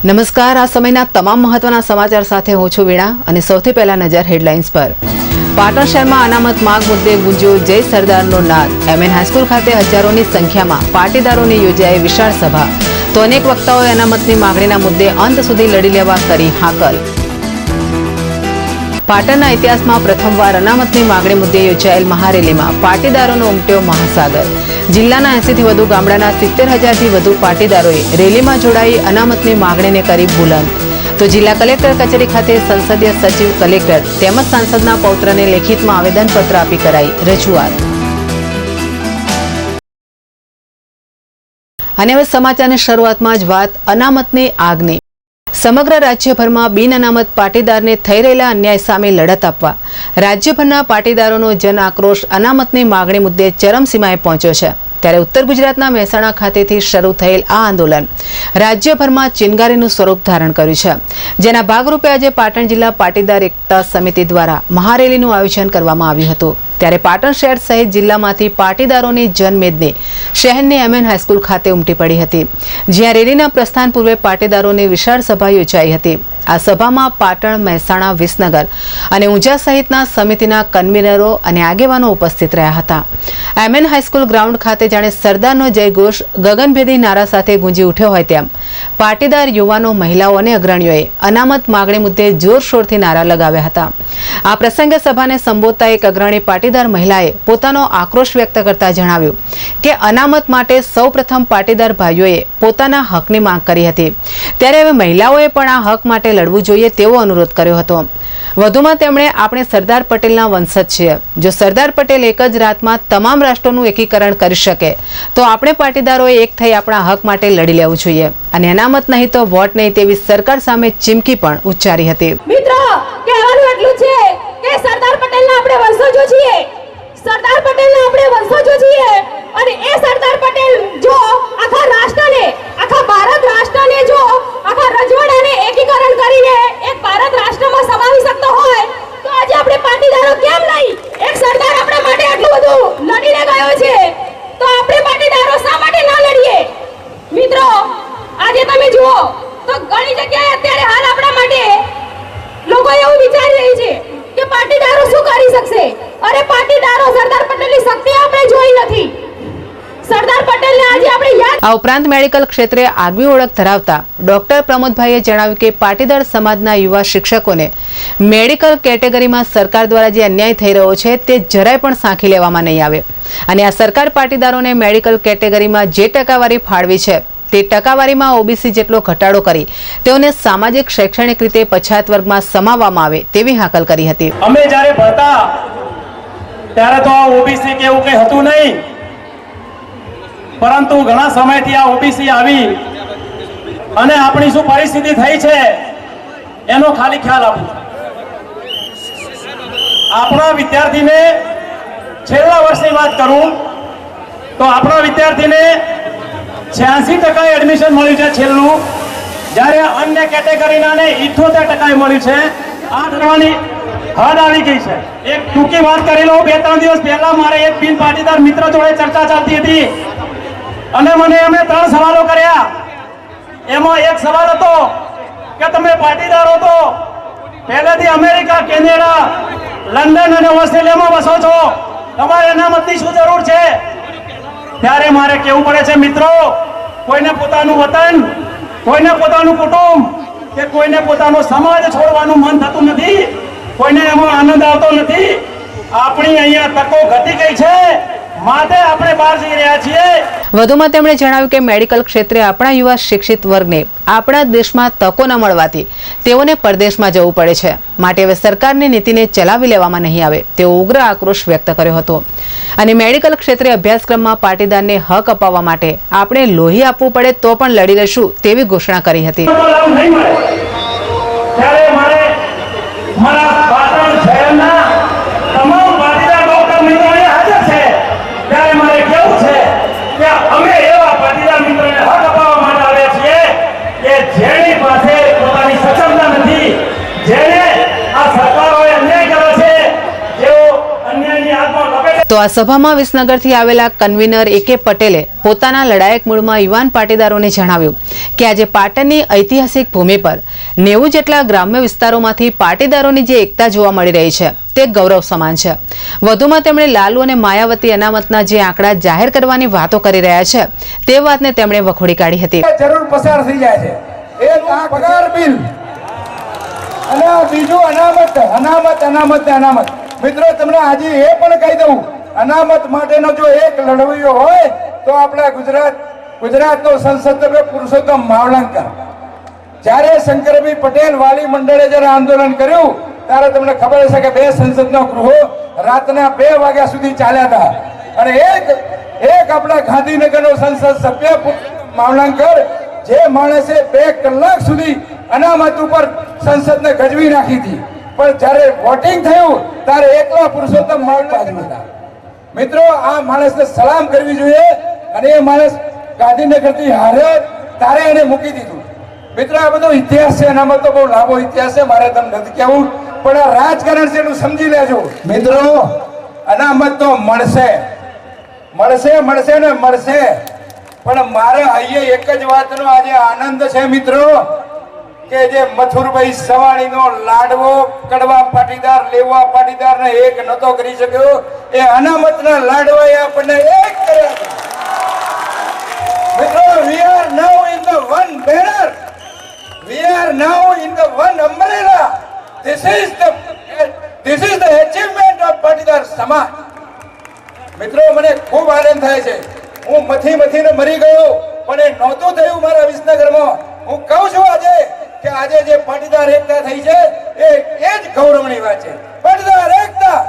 નમસ્કાર, આ સમયના તમામ મહત્વના સમાચાર સાથે હું છું વીણા અને સૌથી પહેલા નજર હેડલાઇન્સ પર। પાટણ શહેરમાં અનામત માંગ મુદ્દે ગુંજ્યો જય સરદારનો નાદ। એમએન હાઈસ્કૂલ ખાતે હજારોની સંખ્યામાં પાટીદારોની યોજાઈ વિશાળ સભા। તો અનેક વક્તાઓએ અનામતની માંગણીના મુદ્દે અંત સુધી લડી લેવા કરી હાકલ। પાટણના ઇતિહાસમાં પ્રથમવાર અનામતની માંગણી મુદ્દે યોજાયેલ મહારેલીમાં પાટીદારોનો ઉમટ્યો મહાસાગર। જિલ્લાના 80 થી વધુ ગામડાના 70,000 થી વધુ પાટીદારોએ રેલીમાં જોડાઈ અનામતની માંગણીને કરી બુલંદ। તો જિલ્લા કલેક્ટર કચેરી ખાતે સંસદીય સચિવ કલેક્ટર તેમજ સાંસદના પૌત્રને લેખિતમાં આવેદનપત્ર આપી કરાઈ રજૂઆત। અને હવે સમાચારની શરૂઆતમાં જ વાત અનામતની આગની। સમગ્ર રાજ્યભરમાં બિન અનામત પાટીદારને થઈ રહેલા અન્યાય સામે લડત આપવા રાજ્યભરના પાટીદારોનો જન આક્રોશ અનામતની માંગણી મુદ્દે ચરમસીમાએ પહોંચ્યો છે। ત્યારે ઉત્તર ગુજરાતના મહેસાણા ખાતેથી શરૂ થયેલ આ આંદોલન રાજ્યભરમાં ચિનગારીનું સ્વરૂપ ધારણ કર્યું છે, જેના ભાગરૂપે આજે પાટણ જિલ્લા પાટીદાર એકતા સમિતિ દ્વારા મહારેલીનું આયોજન કરવામાં આવ્યું હતું। ત્યારે પાટણ શહેર સહિત જિલ્લામાંથી પાટીદારોની જનમેદની શહેરની એમએન હાઈસ્કૂલ ખાતે ઉમટી પડી હતી, જ્યાં રેલીના પ્રસ્થાન પૂર્વે પાટીદારોની વિશાળ સભા યોજાઈ હતી। આ સભામાં પાટણ, મહેસાણા, વિસનગર અને ઊંઝા સહિતના સમિતિના કન્વીનરો અને આગેવાનો ઉપસ્થિત રહ્યા હતા। એમએન હાઈસ્કૂલ ગ્રાઉન્ડ ખાતે જાણે સરદારનો જયઘોષ ગગનભેદી નારા સાથે ગુંજી ઉઠ્યો હોય તેમ પાટીદાર યુવાનો, મહિલાઓ અને અગ્રણીઓએ અનામત માંગણી મુદ્દે જોરશોરથી નારા લગાવ્યા હતા। આ પ્રસંગે સભાને સંબોધતા એક અગ્રણી પાટીદાર મહિલાએ પોતાનો આક્રોશ વ્યક્ત કરતા જણાવ્યું કે અનામત માટે સૌપ્રથમ પાટીદાર ભાઈઓએ પોતાના હકની માંગ કરી હતી, ત્યારે હવે મહિલાઓએ પણ આ હક માટે લડવું જોઈએ તેવો અનુરોધ કર્યો હતો। વધુમાં તેમણે આપણે સરદાર પટેલના વંશજ છીએ, જો સરદાર પટેલ એક જ રાતમાં તમામ રાષ્ટ્રોનું એકીકરણ કરી શકે તો આપણે પાટીદારોએ એક થઈ આપણા હક માટે લડી લેવું જોઈએ અને અનામત નહીં તો વોટ નહીં તેવી સરકાર સામે ચીમકી પણ ઉચ્ચારી હતી। મિત્રો, કહેવાનું એટલું છે કે સરદાર પટેલના આપણે વંશજો છીએ, સરદાર પટેલના આપણે વંશજો છીએ અને એ સરદાર પટેલ જો આખા રાષ્ટ્રને, આખા ભારત રાષ્ટ્રને જો આખા રજવાડાને એકીકરણ કરીને એક ભારત રાષ્ટ્રમાં સમાવી શકતો હોય તો આજે આપણે પાટીદારો કેમ નહીં? એક સરદાર આપણા માટે આટલું બધું લડીને ગયો છે તો આપણે પાટીદારો શા માટે ના લડીએ? મિત્રો, આજે તમે જુઓ તો ઘણી જગ્યાએ અત્યારે હાલ આપણા માટે લોકો એવું વિચારી રહી છે કે પાટીદારો શું કરી શકશે? અરે પાટીદારો, સરદાર પટેલની શક્તિ આપણે જોઈ નથી। સરદાર પટેલને આજે આપણે યાદ। આ ઉપરાંત મેડિકલ ક્ષેત્રે આગવી ઓળખ ધરાવતા ડોક્ટર પ્રમોદભાઈએ જણાવ્યું કે પાટીદાર સમાજના યુવા શિક્ષકોને મેડિકલ કેટેગરીમાં સરકાર દ્વારા જે અન્યાય થઈ રહ્યો છે તે જરાય પણ સાંખી લેવામાં નહીં આવે અને આ સરકાર પાટીદારોને મેડિકલ કેટેગરીમાં જે ટકાવારી ફાળવી છે તે ટકાવારીમાં ઓબીસી જેટલો ઘટાડો કરી તેઓને સામાજિક, શૈક્ષણિક રીતે પછાત વર્ગમાં સમાવવામાં આવે તેવી હાકલ કરી હતી। અમે જ્યારે ભણતા ત્યારે તો આ ઓબીસી કે એવું કંઈ હતું નહીં, પરંતુ ઘણા સમયથી આ ઓબીસી આવી અને આપણી શું પરિસ્થિતિ થઈ છે એનો ખાલી ખ્યાલ આપો। આપણા વિદ્યાર્થીને છેલ્લા વર્ષની વાત કરું તો આપણા વિદ્યાર્થીને 86% એડમિશન મળ્યું છે છેલ્લું, જ્યારે અન્ય કેટેગરીના ને 78% મળ્યું છે। આ કરવાની હદ આવી ગઈ છે। એક ટૂંકી વાત કરી લઉં, 2-3 દિવસ પહેલા મારે એક બિન પાટીદાર મિત્ર જોડે ચર્ચા ચાલતી હતી અને મને એમણે 3 સવાલો કર્યા। એમાં એક સવાલ હતો કે તમે પાટીદારો તો પહેલેથી અમેરિકા, કેનેડા, લંડન અને ઓસ્ટ્રેલિયામાં વસો છો, તમારે અનામતની શું જરૂર છે? ત્યારે મારે કહેવું પડે છે, મિત્રો, કોઈને પોતાનું વતન, કોઈને પોતાનું કુટુંબ કે કોઈને પોતાનો સમાજ છોડવાનું મન થતું નથી, કોઈને એમાં આનંદ આવતો નથી। આપણી અહીંયા તકો ઘટી ગઈ છે, માટે આપણે બહાર જઈ રહ્યા છીએ। વધુમાં તેમણે જણાવ્યું કે મેડિકલ ક્ષેત્રે આપણા યુવા શિક્ષિત વર્ગને આપણા દેશમાં તકો ન મળવાથી તેઓને પરદેશમાં જવું પડે છે, માટે હવે સરકારની નીતિને ચલાવી લેવામાં નહીં આવે તેવો ઉગ્ર આક્રોશ વ્યક્ત કર્યો હતો અને મેડિકલ ક્ષેત્રે અભ્યાસક્રમમાં પાટીદારને હક અપાવવા માટે આપણે લોહી આપવું પડે તો પણ લડી લઈશું તેવી ઘોષણા કરી હતી। અમે એવા પાટીદાર મિત્રોને હક અપાવવા માટે આવ્યા છીએ કે જેની પાસે પોતાની સક્ષમતા નથી, જેને આ સરકારોએ અન્યાય કર્યો છે, જેઓ અન્યાયની આત્મા લપેટે તો આ સભામાં વિસનગરથી આવેલા કન્વીનર A.K. પટેલે પોતાના લડાયક મૂળમાં યુવાન પાટીદારોને જણાવ્યું કે આજે પાટણની ઐતિહાસિક ભૂમિ પર 90 જેટલા ગ્રામ્ય વિસ્તારોમાંથી પાટીદારોની જે એકતા જોવા મળી રહી છે તે ગૌરવ સમાન છે. વધુમાં તેમણે લાલુ અને માયાવતી અનામતના જે આંકડા જાહેર કરવાની વાતો કરી રહ્યા છે તે વાતને તેમણે વખોડી કાઢી હતી. જરૂર પસાર થઈ જાય છે. એક આ પગાર બિલ અને બીજું અનામત. મિત્રો તમને આજે એ પણ કહી દઉં, અનામત માટેનો જો એક લડવૈયો હોય તો આપણા ગુજરાતનો સંસદ સભ્ય પુરુષોત્તમ માવલંકર. જ્યારે શંકરભાઈ પટેલ વાલી મંડળે જ્યારે આંદોલન કર્યું ત્યારે તમને ખબર હશે કે 2 સંસદના ગૃહો રાતના 2 વાગ્યા સુધી ચાલ્યા હતા અને એક આપણા ગાંધીનગરનો સંસદ સભ્ય માવલંકર જે માણસે 2 કલાક સુધી અનામત ઉપર સંસદને ગજવી નાખી હતી, પણ જ્યારે વોટિંગ થયું ત્યારે એકલા પુરુષોત્તમ માવલંકર હતા. મિત્રો આ માણસને સલામ કરવી જોઈએ અને એ માણસ ગાંધીનગરથી હારે તારે એને મૂકી દીધું. મિત્રો આ બધો ઇતિહાસ છે, એનામાં તો બહુ લાંબો ઇતિહાસ છે, મારે તમને નથી કહેવું, પણ આ રાજકારણ છે એનું સમજી લેજો. મિત્રો અનામત તો મળશે, પણ મારે અહીંયા એક જ વાતનો આજે આનંદ છે મિત્રો કે જે મથુરભાઈ સવાણીનો લાડવો કડવા પાટીદાર લેવા પાટીદારને એક નતો કરી શક્યો, એ અનામતના લાડવાએ આપણને એક કર્યા હતા. મિત્રો we are now in the one banner, we are now in the one umbrella. This is the achievement of Patidar સમાજ. મિત્રો મને ખૂબ આનંદ થાય છે. હું મથીને મરી ગયો પણ એ નહોતું થયું મારા વિસનગરમાં. હું કહું છું આજે કે આજે જે પાટીદાર એકતા થઈ છે એ જ ગૌરવની વાત છે. પાટીદાર એકતા.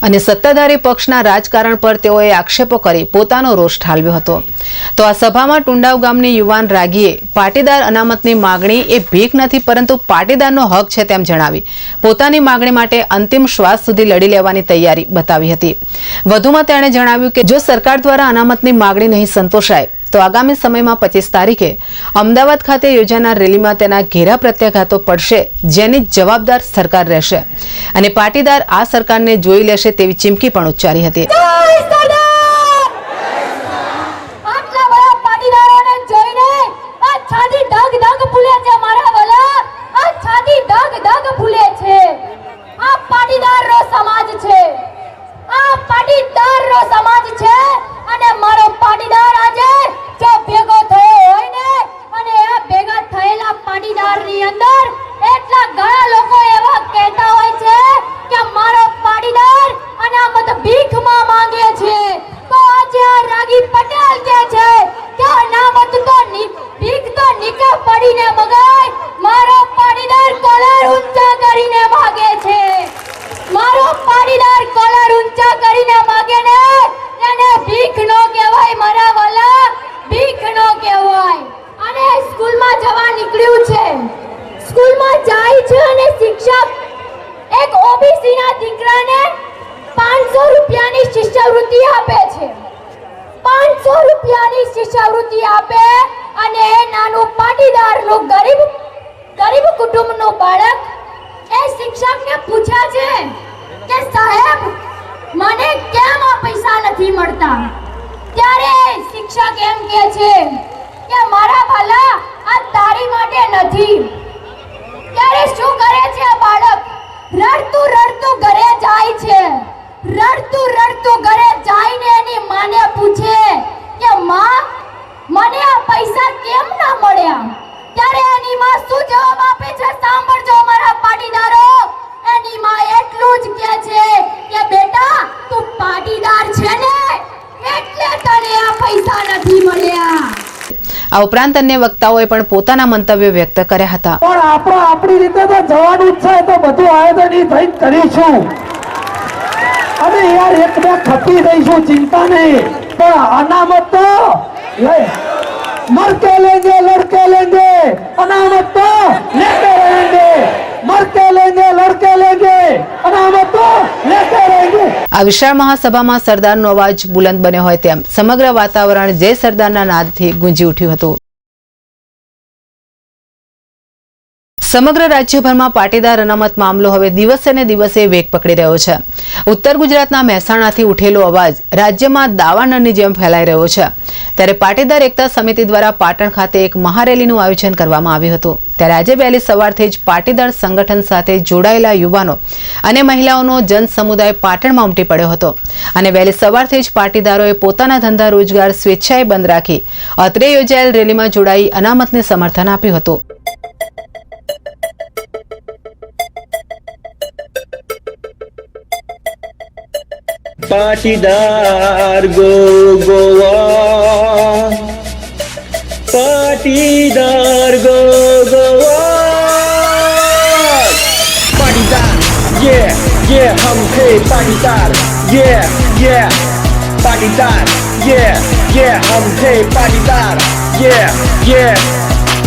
અને સત્તાધારી પક્ષના રાજકારણ પર તેઓએ આક્ષેપો કરી પોતાનો રોષ ઠાલવ્યો હતો. તો આ સભામાં ટુંડાવ ગામની યુવાન રાગીએ પાટીદાર અનામતની માગણી એ ભીખ નથી પરંતુ પાટીદારનો હક છે તેમ જણાવી પોતાની માગણી માટે અંતિમ શ્વાસ સુધી લડી લેવાની તૈયારી બતાવી હતી. વધુમાં તેણે જણાવ્યું કે જો સરકાર દ્વારા અનામતની માગણી નહીં સંતોષાય તો આગામી સમયમાં 25 તારીખે અમદાવાદ ખાતે યોજાનાર રેલીમાં તેના ઘેરા પ્રત્યાઘાતો પડશે, જેની જવાબદાર સરકાર રહેશે અને પાટીદાર આ સરકારને જોઈ લેશે તેવી ચીમકી પણ ઉચ્ચારી હતી. અને મારો પાટીદાર આજે જો ભેગો થયો હોય ને અને એ ભેગા થયેલા પાટીદારની અંદર એટલા ઘણા લોકો એવા કહેતા હોય છે કે મારો પાટીદાર અનામત ભીખમાં માંગે છે, તો આજે આ રાગી પટેલ કહે છે કે અનામત તો ભીખ તો નીચે પડીને મગાય, મારો પાટીદાર કોલર ઊંચા કરીને માંગે છે. મારો પાટીદાર કોલર ઊંચા કરીને માંગે ને એને ભીખ નો કહેવાય મારા વાલા, ભીખ નો કહેવાય. અને સ્કૂલમાં જવા નીકળ્યું છે, સ્કૂલમાં જાય છે અને શિક્ષક એક ઓબીસી ના દીકરાને 500 રૂપિયાની શિષ્યવૃત્તિ આપે છે. 500 રૂપિયાની શિષ્યવૃત્તિ આપે અને એ નાનું પાટીદારનું ગરીબ કુટુંબનું બાળક એ શિક્ષકને પૂછે છે કે સાહેબ મને કેમ આ પૈસા નથી મળતા? ત્યારે શિક્ષક એમ કહે છે કે મારા ભાલા આ તારી માટે નથી. ત્યારે શું કરે છે બાળક? રડતું ઘરે જાય છે. રડતું ઘરે જઈને એની માને પૂછે કે માં મને આ પૈસા કેમ ના મળ્યા? ત્યારે એની માં શું જવાબ આપે છે સાંભળજો મારા પાટીદારો. એની માં એટલું જ કહે છે કે બેટા તું પાટીદાર છે ને એટલે તને આ પૈસા નથી મળ્યા. આ ઉપરાંત અન્ય વક્તાઓએ પણ પોતાના મંતવ્યો વ્યક્ત કર્યા હતા. પણ આપણી રીતે તો જવાનું જ છે, તો બધું આયોજન થઈને કરીશું અને યાર એક બે ખપી દઈશું, ચિંતા નહીં. પણ અનામત તો મરકે લેંગે લડકે લેંગે, અનામત તો લેકે रहेंगे. મરકે લેંગે લડકે લેંગે, અનામત તો લેકે रहेंगे. આ વિશાળ મહાસભામાં સરદારનો અવાજ બુલંદ બન્યો હોય તેમ સમગ્ર વાતાવરણ જય સરદારના નાદથી ગુંજી ઉઠ્યું હતું. સમગ્ર રાજ્યભરમાં પાટીદાર અનામત મામલો હવે દિવસે ને દિવસે વેગ પકડી રહ્યો છે. ઉત્તર ગુજરાતના મહેસાણાથી ઉઠેલો અવાજ રાજ્યમાં દાવાનળની જેમ ફેલાઈ રહ્યો છે. ત્યારે પાટીદાર એકતા સમિતિ દ્વારા પાટણ ખાતે એક મહારેલીનું આયોજન કરવામાં આવ્યું હતું. ત્યારે આજે વહેલી સવારથી જ પાટીદાર સંગઠન સાથે જોડાયેલા યુવાનો અને મહિલાઓનો જનસમુદાય પાટણમાં ઉમટી પડ્યો હતો અને વહેલી સવારથી જ પાટીદારોએ પોતાના ધંધા રોજગાર સ્વેચ્છાએ બંધ રાખી અત્રે યોજાયેલ રેલીમાં જોડાઈ અનામતને સમર્થન આપ્યું હતું. Patidar go Goa, Patidar go Goa, Patidar yeah yeah hum hey Patidar yeah yeah Patidar yeah yeah hum hey Patidar yeah yeah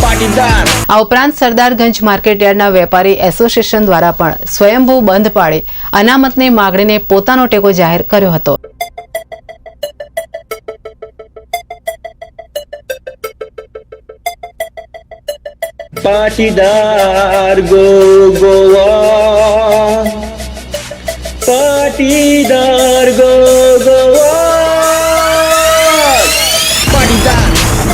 Patidar. આ ઉપરાંત સરદારગંજ માર્કેટયાર્ડના વેપારી એસોસિએશન દ્વારા પણ સ્વયંભૂ બંધ પાડી અનામતની માગણીને પોતાનો ટેકો જાહેર કર્યો હતો. Patidar go Goa, Patidar go Goa, Patidar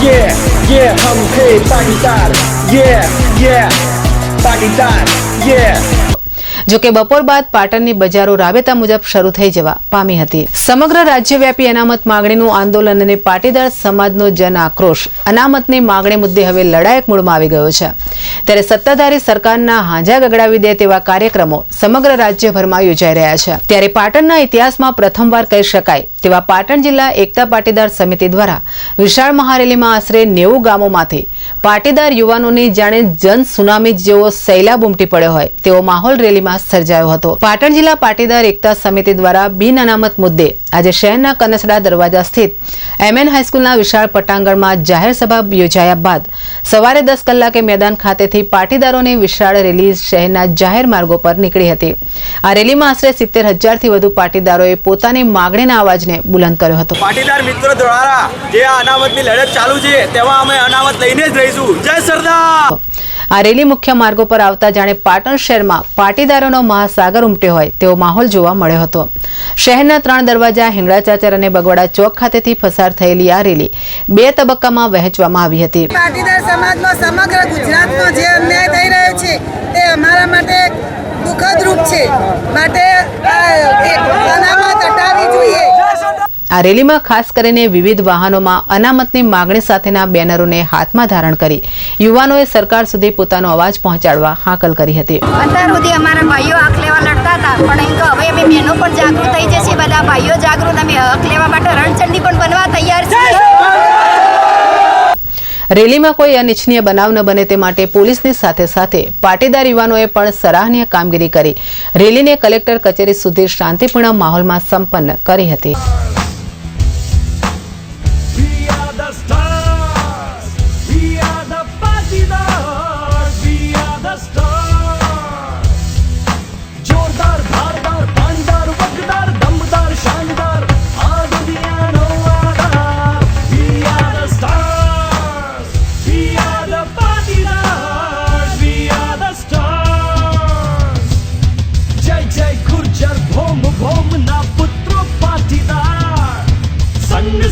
yeah yeah hum hey Patidar yeah yeah Patidar yeah. જોકે બપોર બાદ પાટણની બજારો રાબેતા મુજબ શરૂ થઈ જવા પામી હતી. સમગ્ર રાજ્યવ્યાપી અનામત માગણીનું આંદોલન અને પાટીદાર સમાજનો જન આક્રોશ અનામતની માગણી મુદ્દે હવે લડાયક મૂડમાં આવી ગયો છે. ત્યારે સત્તાધારી સરકારના હાંજા ગગડાવી દે તેવા કાર્યક્રમો સમગ્ર રાજ્યભરમાં યોજાઈ રહ્યા છે. ત્યારે પાટણના ઇતિહાસમાં પ્રથમવાર કહી શકાય તેવા પાટણ જિલ્લા એકતા પાટીદાર સમિતિ દ્વારા વિશાળ મહારેલીમાં આશરે 90 ગામોમાંથી પાટીદાર યુવાનોની જાણે જન સુનામી જેવો સૈલાબ ઉમટી પડ્યો હોય તેવો માહોલ રેલીમાં સર્જાયો હતો. પાટણ જિલ્લા પાટીદાર એકતા સમિતિ દ્વારા બિન અનામત મુદ્દે આજે શહેરના કનસડા દરવાજા સ્થિત MN હાઈસ્કૂલના વિશાળ પટાંગણમાં જાહેર સભા યોજાયા બાદ સવારે 10 કલાકે મેદાન ખાતેથી પાટીદારોની વિશાળ રેલી શહેરના જાહેર માર્ગો પર નીકળી હતી. આ રેલીમાં આશરે 70,000 થી વધુ પાટીદારોએ પોતાની માગણીના અવાજને બુલંદ કર્યો હતો. પાટીદાર મિત્રો દ્વારા જે અનામતની લડત ચાલુ છે તેમાં અમે અનામત લઈને જ રહીશું. જય સરદાર. આ રેલી મુખ્ય માર્ગો પર આવતા જાણે પાટણ શહેરમાં પાટીદારોનો મહાસાગર ઉમટ્યો હોય તેવો માહોલ જોવા મળ્યો હતો. શહેરના 3 દરવાજા, હિંગળાચાચર અને બગવાડા ચોક ખાતેથી પસાર થયેલી આ રેલી 2 તબક્કામાં વહેંચવામાં આવી હતી. પાટીદાર સમાજમાં સમગ્ર ગુજરાતનો જે અન્યાય થઈ રહ્યો છે તે અમારા માટે દુઃખદ રૂપ છે. માટે અનામત હટાવવી જોઈએ. આ રેલીમાં ખાસ કરીને વિવિધ વાહનોમાં અનામતની માગણી સાથેના બેનરોને હાથમાં ધારણ કરી યુવાનોએ સરકાર સુધી પોતાનો અવાજ પહોંચાડવા હાકલ કરી હતી. અત્યાર સુધી અમારા ભાઈઓ હક લેવા લડતા હતા, પણ એમ તો હવે અમે બહેનો પણ જાગૃત થઈ જશે. બધા ભાઈઓ જાગૃત, અમે હક લેવા માટે રણચંડી પણ બનવા તૈયાર છીએ. રેલીમાં કોઈ અનિચ્છનીય બનાવ ન બને તે માટે પોલીસની સાથે સાથે પાટીદાર યુવાનોએ પણ સરાહનીય કામગીરી કરી રેલીને કલેક્ટર કચેરી સુધી શાંતિપૂર્ણ માહોલમાં સંપન્ન કરી હતી.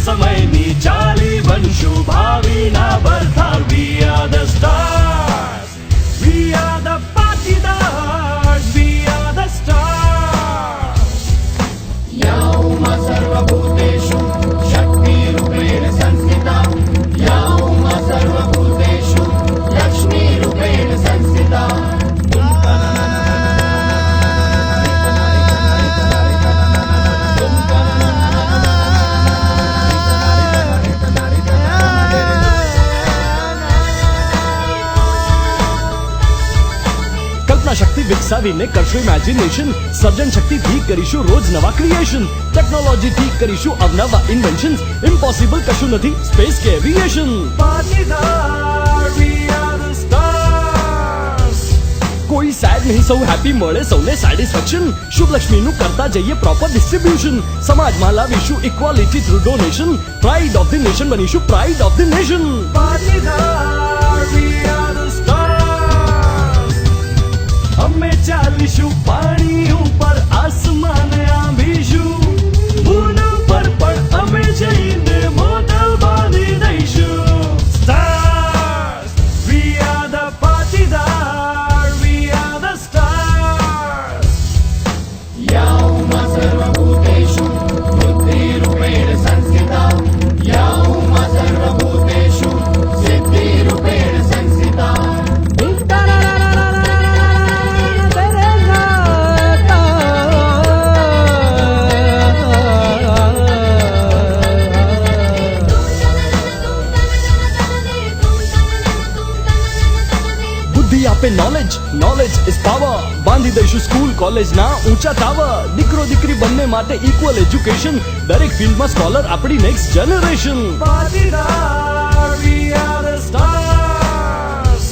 સમયની ચાલી બનશું Bhavina બરથાર. We are the stars, we are the Patidar, we are the stars. યાઉમા સર્વભૂતેષુ શક્તિરૂપેણ સંસ્થિતા, યાઉમા સર્વભૂતેષુ લક્ષ્મીરૂપેણ સંસ્થિતા. શક્તિ વિકસાવીને કરશું ઇમેજિનેશન, સર્જન શક્તિથી કરીશું રોજ નવા ક્રિએશન, ટેકનોલોજીથી કરીશું અવનવા ઇન્વેન્શન્સ, ઇમ્પોસિબલ કશું નથી સ્પેસ કે aviation. Patidar we are the stars. કોઈ સેડ નહીં, સૌ હેપી, મળે સૌને સેટિસ્ફેક્શન. શુભ લક્ષ્મીનું કરતા જઈએ પ્રોપર ડિસ્ટ્રીબ્યુશન, સમાજમાં લાવીશું equality through donation, pride of the nation બનીશું pride of the nation. Patidar we are the stars. કૂદીશું પાણી ઉપર આસમાન આંબીશું મૂન પર પણ અમે જઈને મોટલ બાંધી દઈશું Stars, we are the Patidar, we are the stars. બુદ્ધિ આપે નોલેજ, નોલેજ ઇઝ પાવર. બાંધી દઈશું સ્કૂલ કોલેજ ના ઊંચા ટાવર. દીકરો દીકરી બંને માટે ઇક્વલ એજ્યુકેશન. દરેક ફિલ્ડમાં સ્કોલર આપણી next generation. Patidar, we are the stars.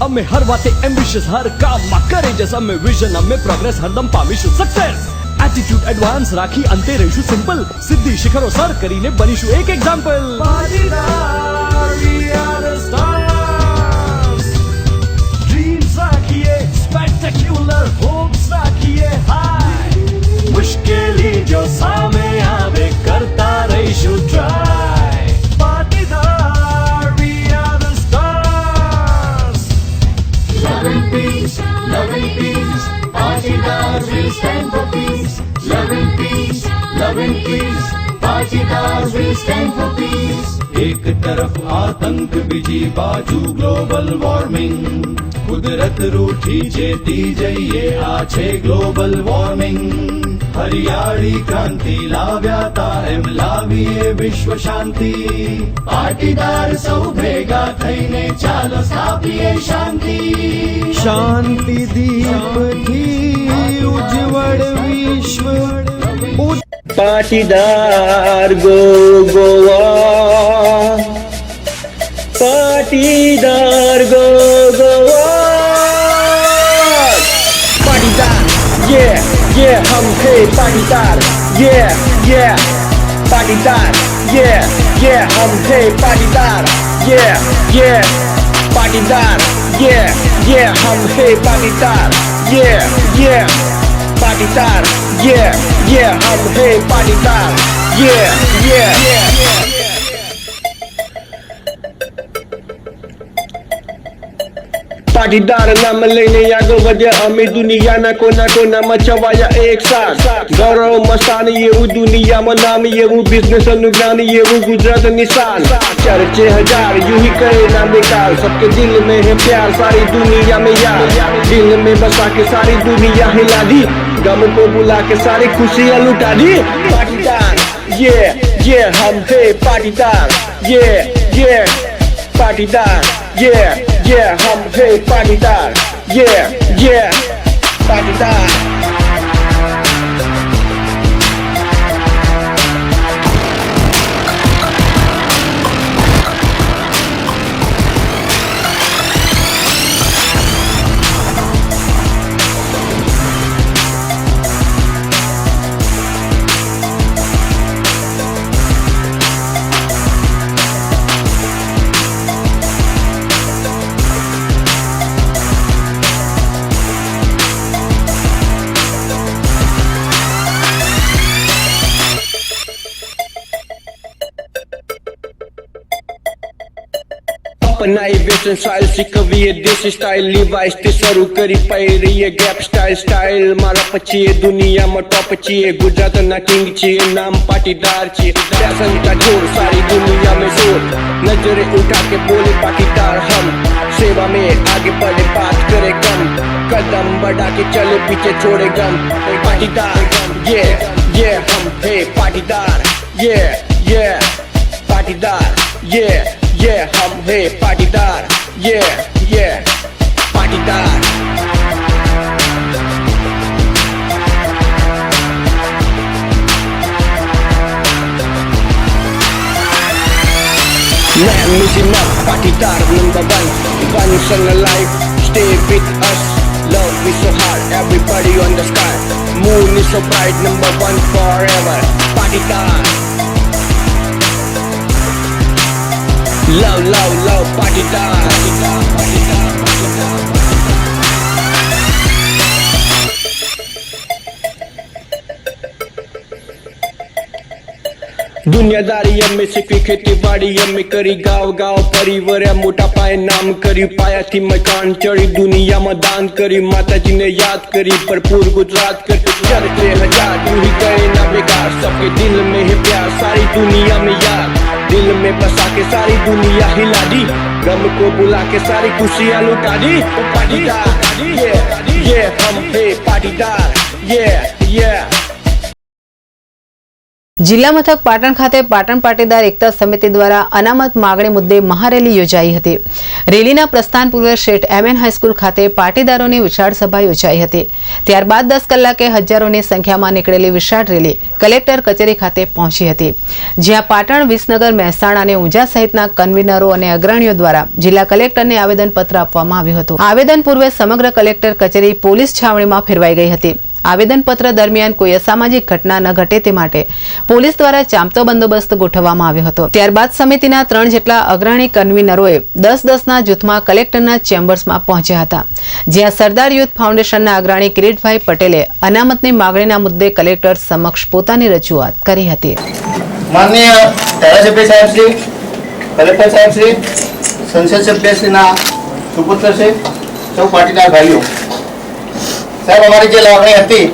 અમે હર વાતે એમ્બિશિયસ, હર કામમાં કરેજસ. અમે વિઝન, અમે પ્રોગ્રેસ, હરદમ પામીશું સક્સેસ. એટીટ્યુડ એડવાન્સ રાખી અંતે રહીશું સિમ્પલ. સિદ્ધિ શિખરો સર કરીને બનીશું એક example. Patidar, we are the stars. Dreams રાખીએ સ્પેક્ટેક્યુલર, હોપ્સ રાખીએ હાઈ. મુશ્કેલી જો સામે આવે કરતા રહીશું try. Patidar, we are the stars. Love and peace, love and peace. Patidar will stand for peace. Love and peace, love and peace. Patidar will stand for peace. એક તરફ આતંક, બીજી બાજુ ગ્લોબલ વોર્મિંગ. કુદરત રૂઠી જેતી જઈએ, આ છે ગ્લોબલ વોર્મિંગ. હરિયાળી ક્રાંતિ લાવ્યા તા, એમ લાવીએ વિશ્વ શાંતિ. પાટીદાર સૌ ભેગા થઈને ચાલો સ્થાપીએ શાંતિ. શાંતિ દીપથી ઉજ્જવળ વિશ્વ. Patidar go Goa, Patidar go Goa. Patidar, yeah yeah હમ હે Patidar, yeah yeah Patidar, yeah yeah હમ હે Patidar, yeah yeah Patidar, yeah yeah હમ હે Patidar, yeah yeah Patidar, yeah yeah હમ હે પાટીદાર, yeah yeah. પાટીદાર નામ લઈને આગળ વધ્યા અમે, દુનિયાના કોના કોનામાં છવાયા એક સાથ. ગૌરવ મસ્તાન એવું દુનિયામાં નામ, એવું બિઝનેસ અનુજ્ઞાન, એવું ગુજરાત નિશાન. चर्चे हजार यूं ही करे ना बेकार, सबके दिल में है प्यार, सारी दुनिया में यार. दिल में बसा के सारी दुनिया हिला दी, गम को बुला के सारी खुशियां लुटा दी. पाटीदार, ये हम थे पाटीदार, ये पाटीदार, ये हम थे पाटीदार, ये पाटीदार. अपनाई वेस्टर्न स्टाइल શીખવીએ દેશી સ્ટાઇલ. લિવાઇસ થી શરૂ કરી પહેરીએ ગેપ સ્ટાઇલ. મારા પછી દુનિયામાં ટોપ છીએ, ગુજરાતના કિંગ છીએ, નામ પાટીદાર છીએ. फैशन का जोर सारी दुनिया में शोर, नजरे उठा के बोले पाटीदार हम. सेवा में आगे बढ़े बात करे कम, कदम बढ़ा के चले पीछे छोड़े गम. पाटीदार, ये हम थे पाटीदार, ये पाटीदार, ये हम है पाटीदार, ये Patidar. Man missing up, Patidar number one son alive. Stay with us, love is so hard, everybody on the sky. Moon is so bright, number one forever. Paटीदार. Love, Patidar. દુનિયાદારી અમે શીખવી, ખેતીવાડી અમે કરી, ગાવ ગાવ પરિવર્યા, મોટા પાયે નામ કર્યું, પાયાથી મકાન ચડી, દુનિયામાં દાન કરી, માતાજીને યાદ કરી, ભરપૂર ગુજરાત કરી, 3000 यूं ही गए ना बेकार, सबके दिल में है प्यार, सारी दुनिया में याद, दिल में बसा के सारी दुनिया हिला दी, गम को बुला के सारी खुशियाँ लुटा दी, पाटीदार yeah हम है पाटीदार yeah જિલ્લા મથક પાટણ ખાતે પાટણ પાટીદાર એકતા સમિતિ દ્વારા અનામત માગણી મુદ્દે મહારેલી યોજાઈ હતી. રેલીના પ્રસ્થાન પૂર્વે શેઠ એમએન હાઈસ્કૂલ ખાતે પાટીદારોની વિશાળ સભા યોજાઈ હતી. ત્યારબાદ 10 કલાકે હજારોની સંખ્યામાં નીકળેલી વિશાળ રેલી કલેક્ટર કચેરી ખાતે પહોંચી હતી, જ્યાં પાટણ, વિસનગર, મહેસાણા અને ઊંઝા સહિતના કન્વીનરો અને અગ્રણીઓ દ્વારા જિલ્લા કલેક્ટરને આવેદનપત્ર આપવામાં આવ્યું હતું. આવેદન પૂર્વે સમગ્ર કલેક્ટર કચેરી પોલીસ છાવણીમાં ફેરવાઈ ગઈ હતી. આવેદનપત્ર દરમિયાન કોઈ અસામાજિક ઘટના ન ઘટે તે માટે પોલીસ દ્વારા ચાંપતો બંદોબસ્ત ગોઠવવામાં આવ્યો હતો. ત્યારબાદ સમિતિના 3 જેટલા અગ્રણી કન્વીનરોએ 10-10ના જૂથમાં કલેક્ટરના ચેમ્બર્સમાં પહોંચ્યા હતા, જ્યાં સરદાર યુથ ફાઉન્ડેશનના અગ્રણી કિરીટભાઈ પટેલે અનામતની માગણીના મુદ્દે કલેક્ટર સમક્ષ પોતાની રજૂઆત કરી હતી. માનનીય ધારાસભ્ય સાહેબશ્રી, કલેક્ટર સાહેબશ્રી, સંસદ સભ્યશ્રીના સુપુત્ર છે, સૌ પાટીદાર ભાઈઓ, સાહેબ અમારી જે લાગણી હતી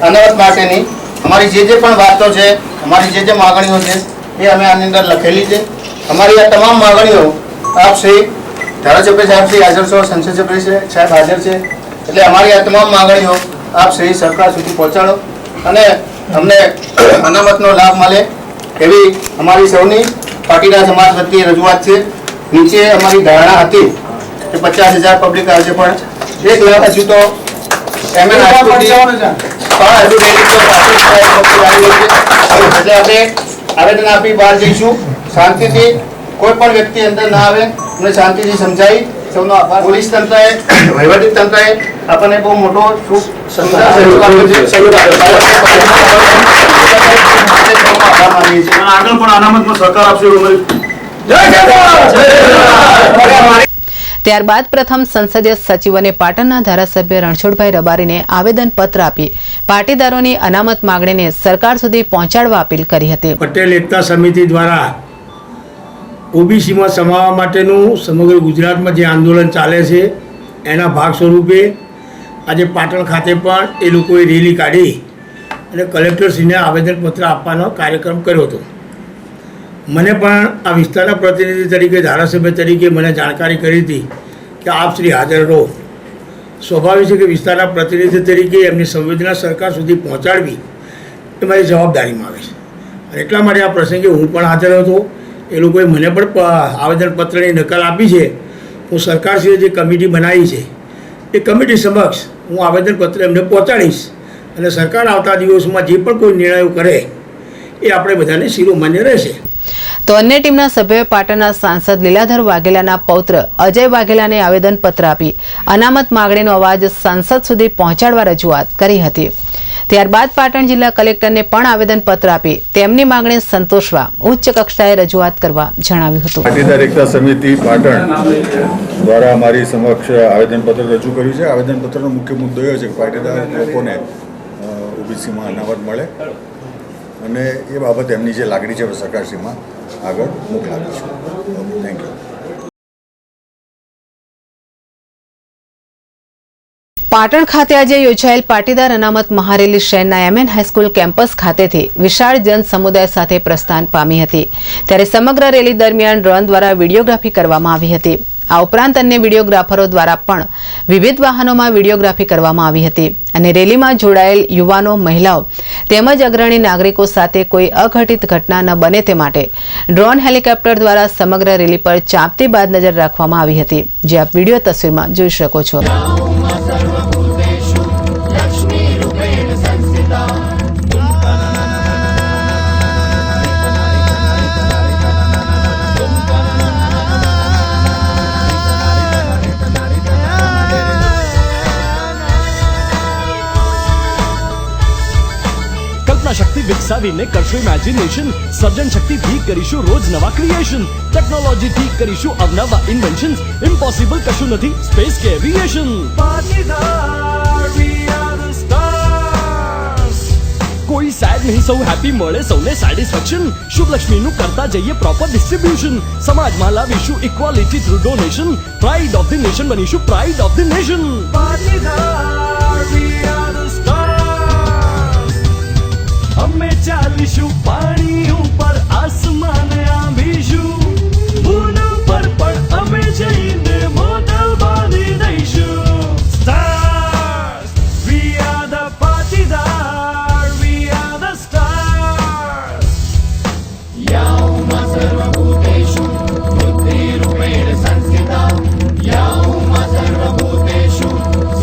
અનામત માટેની, અમારી જે પણ વાતો છે, અમારી જે માગણીઓ છે એ અમે આની અંદર લખેલી છે. અમારી આ તમામ માગણીઓ આપ શ્રી ધારાસભ્ય સાહેબ શ્રી હાજર છો, સંસદ સભ્ય સાહેબ હાજર છે, એટલે અમારી આ તમામ માગણીઓ આપ શ્રી સરકાર સુધી પહોંચાડો અને અમને અનામતનો લાભ મળે એવી અમારી સૌની પાટીદાર સમાજ વતી રજૂઆત છે. નીચે અમારી ધારણા હતી કે 50,000 પબ્લિક આવશે, પણ 1 લાખ હજુ તો એટલે આપણે આવેદન આપી બહાર જઈશું. શાંતિથી કોઈ પણ વ્યક્તિ અંદર ના આવે અને શાંતિથી સમજાવી સૌનો આભાર. પોલીસ તંત્રએ, વહીવટી તંત્રએ આપણને બહુ મોટો આગળ પણ અનામતમાં સહકાર આપશે. ત્યારબાદ પ્રથમ સંસદીય સચિવ અને પાટણના ધારાસભ્ય રણછોડભાઈ રબારીને આવેદનપત્ર આપી પાટીદારોની અનામત માગણીને સરકાર સુધી પહોંચાડવા અપીલ કરી હતી. પટેલ એકતા સમિતિ દ્વારા ઓબીસીમાં સમાવવા માટેનું સમગ્ર ગુજરાતમાં જે આંદોલન ચાલે છે એના ભાગ સ્વરૂપે આજે પાટણ ખાતે પણ એ લોકોએ રેલી કાઢી અને કલેક્ટરશ્રીને આવેદનપત્ર આપવાનો કાર્યક્રમ કર્યો હતો. મને પણ આ વિસ્તારના પ્રતિનિધિ તરીકે, ધારાસભ્ય તરીકે મને જાણકારી કરી હતી કે આપ શ્રી હાજર રહો. સ્વાભાવિક છે કે વિસ્તારના પ્રતિનિધિ તરીકે એમની સંવેદના સરકાર સુધી પહોંચાડવી એ મારી જવાબદારીમાં આવે છે, અને એટલા માટે આ પ્રસંગે હું પણ હાજર હતો. એ લોકોએ મને પણ આવેદનપત્રની નકલ આપી છે. હું સરકારશ્રીએ જે કમિટી બનાવી છે એ કમિટી સમક્ષ હું આવેદનપત્ર એમને પહોંચાડીશ, અને સરકાર આવતા દિવસોમાં જે પણ કોઈ નિર્ણયો કરે એ આપણે બધાને શિરોમાન્ય રહેશે. તો અન્ય ટીમના સભ્યોએ પાટણના સાંસદ લીલાધર વાઘેલાના પૌત્ર અજય વાઘેલાને આવેદનપત્ર આપી અનામત માગણીનો અવાજ સાંસદ સુધી પહોંચાડવા રજૂઆત કરી હતી. ત્યારબાદ પાટણ જિલ્લા કલેક્ટરને પણ આવેદનપત્ર આપી તેમની માગણી સંતોષવા ઉચ્ચ કક્ષાએ રજૂઆત કરવા જણાવ્યું હતું. પાટીદાર એકતા સમિતિ પાટણ દ્વારા અમારી સમક્ષ આવેદનપત્ર રજૂ કર્યું છે. આવેદનપત્રનો મુખ્ય મુદ્દો એ છે કે પાટીદાર લોકોને ઓબીસીમાં અનામત મળે અને એ બાબત એમની જે લાગણી છે સરકારશ્રીમાં આગળ મોકલાવીશું. Thank you. પાટણ ખાતે આજે યોજાયેલ પાટીદાર અનામત મહારેલી શહેરના એમએન હાઈસ્કૂલ કેમ્પસ ખાતેથી વિશાળ જન સમુદાય સાથે પ્રસ્થાન પામી હતી. ત્યારે સમગ્ર રેલી દરમિયાન ડ્રોન દ્વારા વિડીયોગ્રાફી કરવામાં આવી હતી. આ ઉપરાંત અન્ય વિડીયોગ્રાફરો દ્વારા પણ વિવિધ વાહનોમાં વિડીયોગ્રાફી કરવામાં આવી હતી અને રેલીમાં જોડાયેલ યુવાનો, મહિલાઓ તેમજ અગ્રણી નાગરિકો સાથે કોઈ અઘટિત ઘટના ન બને તે માટે ડ્રોન હેલિકોપ્ટર દ્વારા સમગ્ર રેલી પર ચાંપતી બાદ નજર રાખવામાં આવી હતી, જે આપ વિડીયો તસવીરમાં જોઈ શકો છો. શક્તિ વિકસાવીને કરશું ઇમેજિનેશન, સર્જન શક્તિથી કરીશું રોજ નવા ક્રિએશન, ટેકનોલોજીથી કરીશું અવનવા ઇન્વેન્શન્સ, ઇમ્પોસિબલ કશું નથી સ્પેસ કે એવિએશન. કોઈ સેડ નહીં સૌ હેપી મળે સૌને સેટિસ્ફેક્શન શુભ લક્ષ્મીનું કરતા જઈએ પ્રોપર ડિસ્ટ્રીબ્યુશન સમાજમાં લાવીશું equality through donation pride of the nation બનીશું પ્રાઇડ ઓફ ધ નેશન અમે ચાલીશું પાણી ઉપર આસમાને આંબીશું મૂન પર પણ અમે જઈને મોડલ બાંધી દઈશું stars we are the Patidar we are the stars યાઉમાં સર્વભૂતેષુ બુદ્ધિરૂપેણ સંસ્થિતા યાઉમાં સર્વભૂતેષુ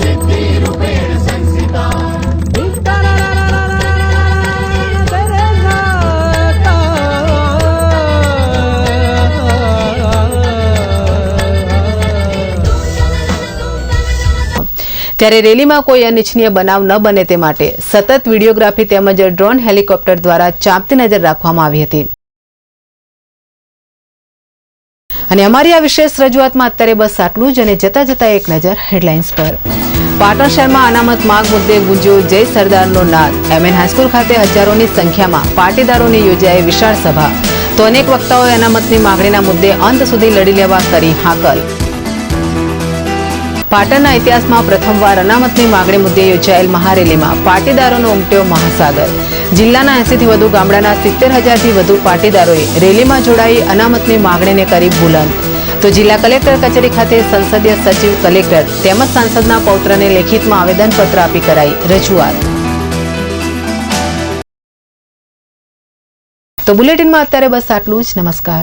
સિદ્ધિરૂપેણ સંસ્થિતા ત્યારે રેલીમાં કોઈ અનિચ્છનીય બનાવ ન બને તે માટે સતત વિડીયોગ્રાફી તેમજ ડ્રોન હેલિકોપ્ટર દ્વારા ચાંપતી નજર રાખવામાં આવી હતી. અને અમારી આ વિશેષ રજૂઆતમાં અત્યારે બસ આટલું જ અને જતા જતા એક નજર હેડલાઇન્સ પર. પાટણ શહેરમાં અનામત માંગ મુદ્દે ગુંજ્યો જય સરદારનો નાદ. એમએન હાઈસ્કૂલ ખાતે હજારોની સંખ્યામાં પાટીદારોની યોજાઈ વિશાળ સભા. તો અનેક વક્તાઓએ અનામતની માંગણીના મુદ્દે અંત સુધી લડી લેવા કરી હાકલ. પાટણના ઇતિહાસમાં પ્રથમવાર અનામતની માંગણી મુદ્દે યોજાયેલ મહારેલીમાં પાટીદારોનો ઉમટ્યો મહાસાગર. જિલ્લાના 80થી વધુ ગામડાના 70,000થી વધુ પાટીદારોએ રેલીમાં જોડાઈ અનામતની માંગણીને કરી બુલંદ. તો જિલ્લા કલેક્ટર કચેરી ખાતે સંસદીય સચિવ કલેક્ટર તેમજ સાંસદના પૌત્રને લેખિતમાં આવેદનપત્ર આપી કરાઈ રજૂઆત. તો બુલેટિનમાં અત્યારે બસ આટલું જ. નમસ્કાર.